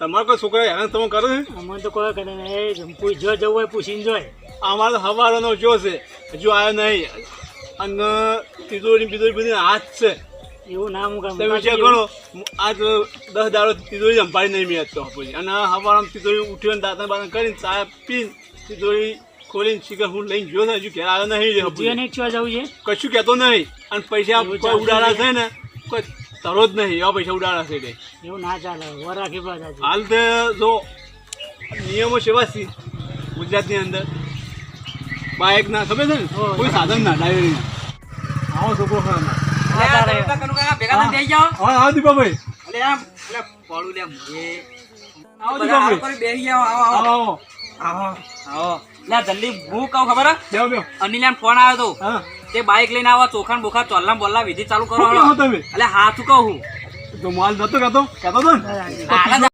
તમારે કોઈ છોકરા હેરાન તમે કરો છે? અમને તો કોઈ કરે નહીં. જો જવું હોય પૂછીને જોય. અમારે તો હવારનો જો છે હજુ આવ્યો નહીં અને તિજોરી બિજોરી બધી હાથ છે. એવું ના મૂકાય. તમે વિચાર કરો આજ 10 દાડો તિજોરી સંભાળી નહીં મેં તો પછી અને હવારમાં તિજોરી ઉઠીને દાંતણ બાતણ કરીને ચા પીને તિજોરી ખોલીને શીખર હું લઈને ગયો છે હજુ ઘેર આવ્યો નહીં. જીવન એક જવું છે કશું કહેતો નહીં અને પૈસા કોઈ ઉડાડા છે ને કોઈ તરો જ નહીં એવા પૈસા ઉડાડા છે એટલે એવું ના ચાલે. વર રાખી પાછા હાલ તો જો નિયમો સેવા છે ગુજરાતની અંદર બાઇક ના ખબર છે ને કોઈ સાધન ના ડાયરી આવો છોકરો ખરા હા દીપાભાઈ આવો દીપાભાઈ આવો જલ્દી હું કહું ખબર અનિલ ફોન આવ્યો હતો તે બાઇક લઈને આવો ચોખાન બોખા ચોલ્લા બોલ્લા વિધિ ચાલુ કરો તમે એટલે હાથું કહું તો માલ નતો કહેતો ને